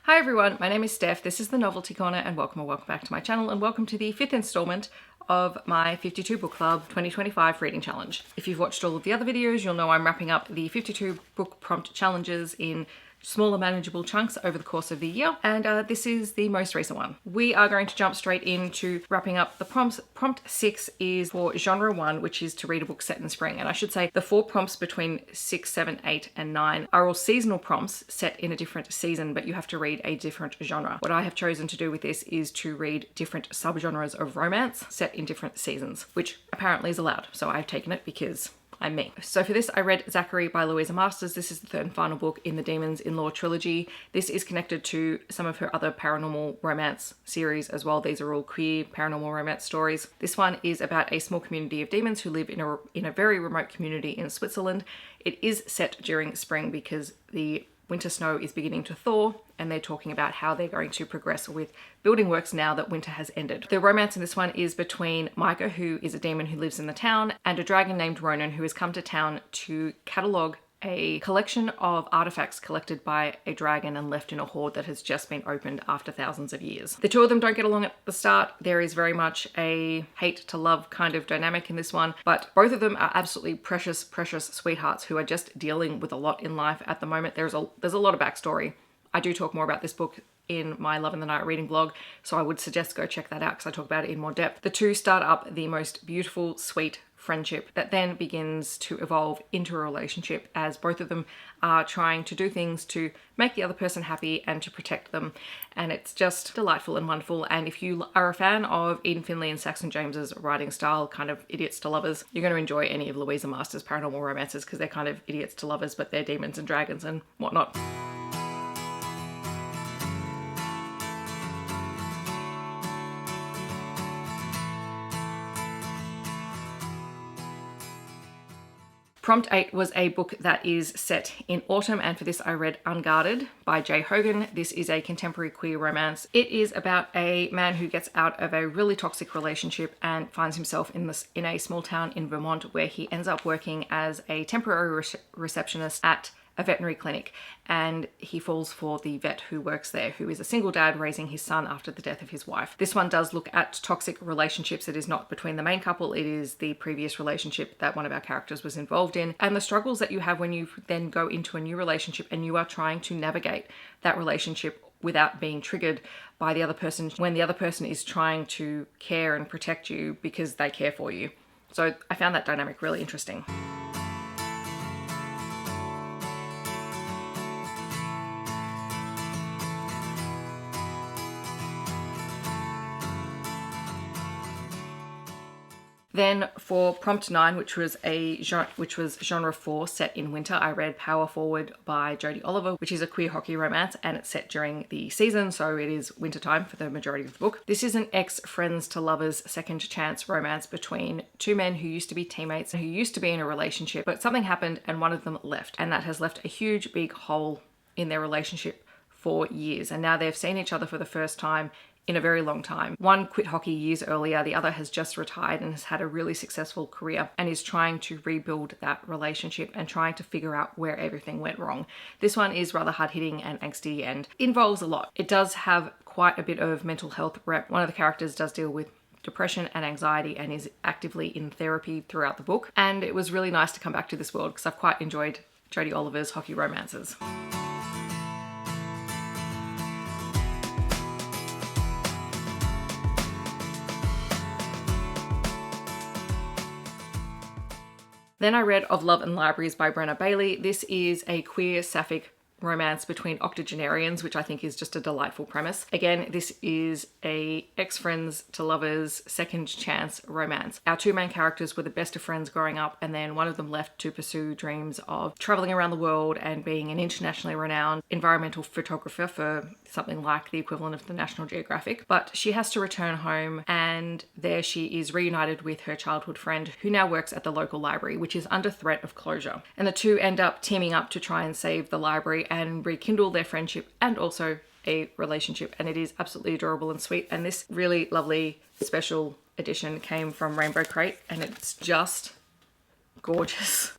Hi everyone, my name is Steph, this is the Novelty Corner, and welcome back to my channel, and welcome to the 5th installment of my 52 Book Club 2025 Reading Challenge. If you've watched all of the other videos, you'll know I'm wrapping up the 52 book prompt challenges in smaller manageable chunks over the course of the year, and this is the most recent one. We are going to jump straight into wrapping up the prompts. Prompt 6 is for genre 1, which is to read a book set in spring, and I should say the 4 prompts between 6, 7, 8 and 9 are all seasonal prompts set in a different season, but you have to read a different genre. What I have chosen to do with this is to read different subgenres of romance set in different seasons, which apparently is allowed, so I've taken it because I'm me. So for this, I read Zachary by Louisa. This is the third and final book in the Demons in Law trilogy. This is connected to some of her other paranormal romance series as well. These are all queer paranormal romance stories. This one is about a small community of demons who live in a very remote community in Switzerland. It is set during spring because the winter snow is beginning to thaw, and they're talking about how they're going to progress with building works now that winter has ended. The romance in this one is between Micah, who is a demon who lives in the town, and a dragon named Ronan, who has come to town to catalogue a collection of artifacts collected by a dragon and left in a hoard that has just been opened after thousands of years. The two of them don't get along at the start. There is very much a hate to love kind of dynamic in this one, but both of them are absolutely precious sweethearts who are just dealing with a lot in life at the moment. There's a lot of backstory. I do talk more about this book in my Love in the Night reading vlog, so I would suggest go check that out because I talk about it in more depth. The two start up the most beautiful, sweet friendship that then begins to evolve into a relationship as both of them are trying to do things to make the other person happy and to protect them, and it's just delightful and wonderful. And if you are a fan of Eden Finley and Saxon James's writing style, kind of idiots to lovers, you're going to enjoy any of Louisa Master's paranormal romances because they're kind of idiots to lovers, but they're demons and dragons and whatnot. Prompt 8 was a book that is set in autumn, and for this I read Unguarded by Hogan. This is a contemporary queer romance. It is about a man who gets out of a really toxic relationship and finds himself in a small town in Vermont where he ends up working as a temporary receptionist at a veterinary clinic, and he falls for the vet who works there, who is a single dad raising his son after the death of his wife. This one does look at toxic relationships. It is not between the main couple, it is the previous relationship that one of our characters was involved in, and the struggles that you have when you then go into a new relationship and you are trying to navigate that relationship without being triggered by the other person when the other person is trying to care and protect you because they care for you. So I found that dynamic really interesting. Then for prompt 9, which was genre 4 set in winter, I read Power Forward by Jodi, which is a queer hockey romance, and it's set during the season, so it is winter time for the majority of the book. This is an ex-friends to lovers second chance romance between two men who used to be teammates, who used to be in a relationship, but something happened and one of them left, and that has left a huge big hole in their relationship for years, and now they've seen each other for the first time in a very long time. One quit hockey years earlier, the other has just retired and has had a really successful career and is trying to rebuild that relationship and trying to figure out where everything went wrong. This one is rather hard-hitting and angsty and involves a lot. It does have quite a bit of mental health rep. One of the characters does deal with depression and anxiety and is actively in therapy throughout the book, and it was really nice to come back to this world because I've quite enjoyed Jodi Oliver's hockey romances. Then I read Of Love and Libraries by Brenna. This is a queer sapphic romance between octogenarians, which I think is just a delightful premise. Again, this is a ex-friends to lovers second chance romance. Our two main characters were the best of friends growing up, and then one of them left to pursue dreams of traveling around the world and being an internationally renowned environmental photographer for something like the equivalent of the National Geographic. But she has to return home, and there she is reunited with her childhood friend who now works at the local library, which is under threat of closure. And the two end up teaming up to try and save the library and rekindle their friendship and also a relationship, and it is absolutely adorable and sweet. And this really lovely special edition came from Rainbow Crate, and it's just gorgeous.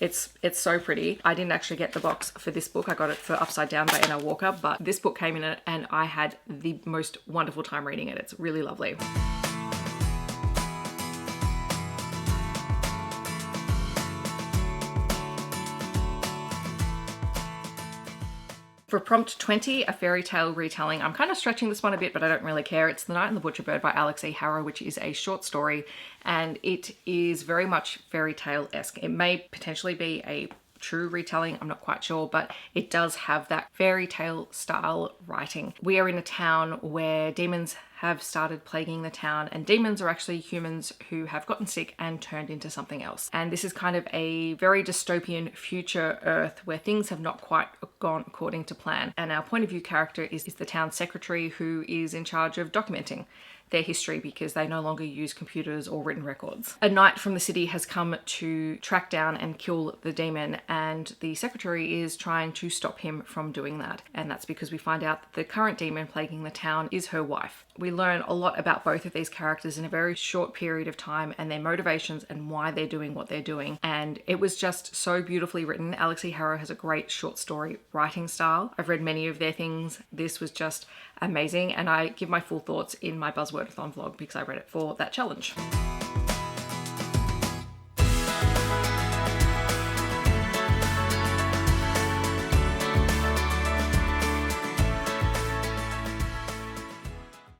It's so pretty. I didn't actually get the box for this book. I got it for Upside Down by N.L. Walker, but this book came in it and I had the most wonderful time reading it. It's really lovely. For prompt 20, a fairy tale retelling. I'm kind of stretching this one a bit, but I don't really care. It's The Knight and the Butcherbird by Alix Harrow, which is a short story, and it is very much fairy tale-esque. It may potentially be a true retelling, I'm not quite sure, but it does have that fairy tale style writing. We are in a town where demons have started plaguing the town, and demons are actually humans who have gotten sick and turned into something else. And this is kind of a very dystopian future Earth where things have not quite gone according to plan. And our point of view character is the town secretary, who is in charge of documenting their history because they no longer use computers or written records. A knight from the city has come to track down and kill the demon, and the secretary is trying to stop him from doing that. And that's because we find out that the current demon plaguing the town is her wife. We learn a lot about both of these characters in a very short period of time, and their motivations and why they're doing what they're doing. And it was just so beautifully written. Alix Harrow has a great short story writing style. I've read many of their things. This was just amazing, and I give my full thoughts in my Buzzwordathon vlog because I read it for that challenge.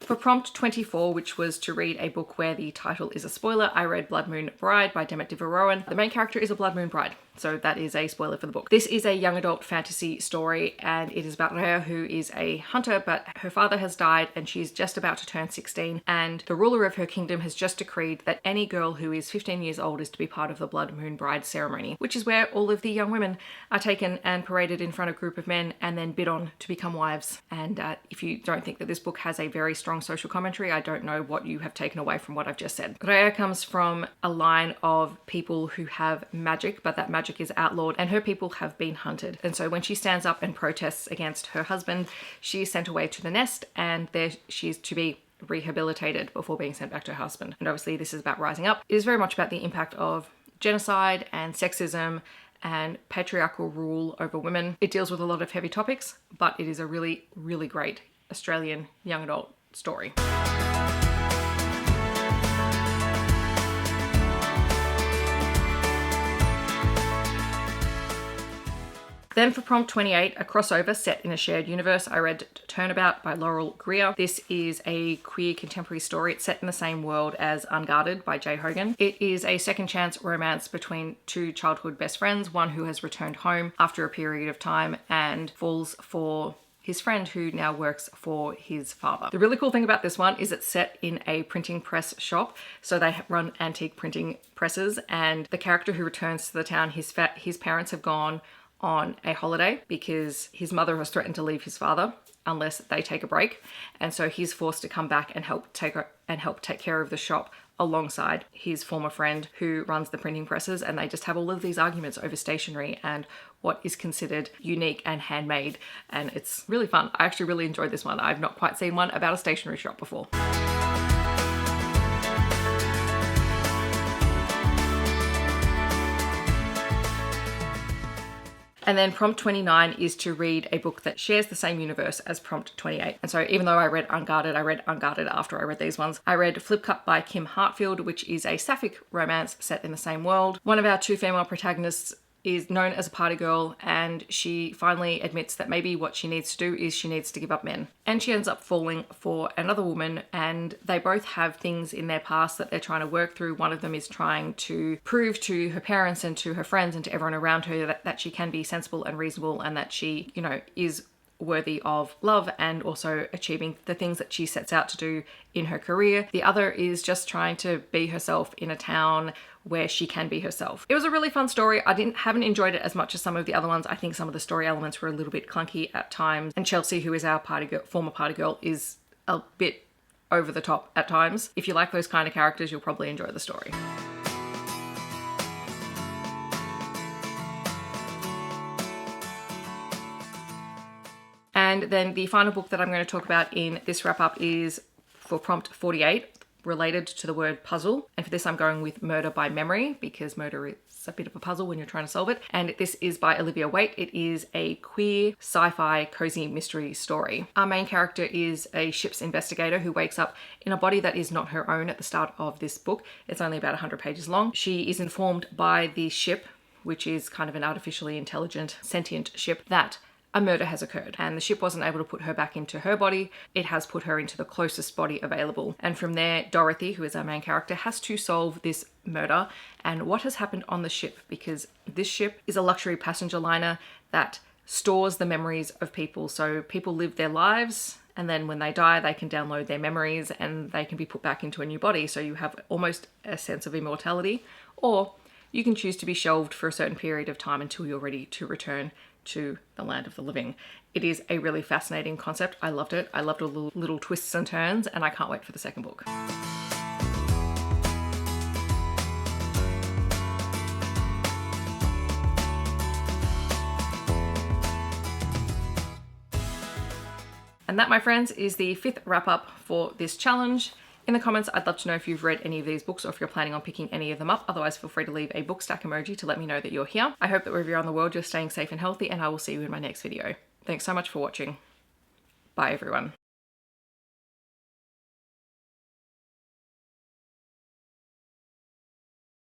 For prompt 24, which was to read a book where the title is a spoiler, I read Blood Moon Bride by Demet Divaroren. The main character is a Blood Moon Bride, so that is a spoiler for the book. This is a young adult fantasy story, and it is about Greer, who is a hunter, but her father has died and she's just about to turn 16, and the ruler of her kingdom has just decreed that any girl who is 15 years old is to be part of the Blood Moon Bride ceremony, which is where all of the young women are taken and paraded in front of a group of men and then bid on to become wives. And if you don't think that this book has a very strong social commentary, I don't know what you have taken away from what I've just said. Greer comes from a line of people who have magic, but that magic is outlawed, and her people have been hunted. And so when she stands up and protests against her husband, she is sent away to the nest, and there she is to be rehabilitated before being sent back to her husband. And obviously this is about rising up. It is very much about the impact of genocide and sexism and patriarchal rule over women. It deals with a lot of heavy topics, but it is a really, really great Australian young adult story. Then for prompt 28, a crossover set in a shared universe, I read Turnabout by Laurel Greer. This is a queer contemporary story. It's set in the same world as Unguarded by J. Hogan. It is a second chance romance between two childhood best friends, one who has returned home after a period of time and falls for his friend who now works for his father. The really cool thing about this one is it's set in a printing press shop. So they run antique printing presses, and the character who returns to the town, his parents have gone on a holiday because his mother has threatened to leave his father unless they take a break. And so he's forced to come back and help take care of the shop alongside his former friend who runs the printing presses, and they just have all of these arguments over stationery and what is considered unique and handmade, and it's really fun. I actually really enjoyed this one. I've not quite seen one about a stationery shop before. And then prompt 29 is to read a book that shares the same universe as prompt 28. And so even though I read Unguarded after I read these ones. I read Flipcup by Kim Hartfield, which is a sapphic romance set in the same world. One of our two female protagonists is known as a party girl, and she finally admits that maybe what she needs to do is she needs to give up men. And she ends up falling for another woman, and they both have things in their past that they're trying to work through. One of them is trying to prove to her parents and to her friends and to everyone around her that she can be sensible and reasonable, and that she, you know, is worthy of love and also achieving the things that she sets out to do in her career. The other is just trying to be herself in a town where she can be herself. It was a really fun story. I haven't enjoyed it as much as some of the other ones. I think some of the story elements were a little bit clunky at times, and Chelsea, who is our former party girl, is a bit over the top at times. If you like those kind of characters, you'll probably enjoy the story. And then the final book that I'm going to talk about in this wrap up is for prompt 48, related to the word puzzle. And for this, I'm going with Murder by Memory because murder is a bit of a puzzle when you're trying to solve it. And this is by Olivia Waite. It is a queer sci-fi cozy mystery story. Our main character is a ship's investigator who wakes up in a body that is not her own at the start of this book. It's only about 100 pages long. She is informed by the ship, which is kind of an artificially intelligent, sentient ship, that a murder has occurred and the ship wasn't able to put her back into her body. It has put her into the closest body available. And from there, Dorothy, who is our main character, has to solve this murder and what has happened on the ship, because this ship is a luxury passenger liner that stores the memories of people. So people live their lives and then when they die, they can download their memories and they can be put back into a new body. So you have almost a sense of immortality, or you can choose to be shelved for a certain period of time until you're ready to return to the land of the living. It is a really fascinating concept. I loved it. I loved all the little twists and turns, and I can't wait for the second book. And that, my friends, is the 5th wrap up for this challenge. In the comments, I'd love to know if you've read any of these books or if you're planning on picking any of them up. Otherwise, feel free to leave a book stack emoji to let me know that you're here. I hope that wherever you're in the world, you're staying safe and healthy, and I will see you in my next video. Thanks so much for watching. Bye, everyone.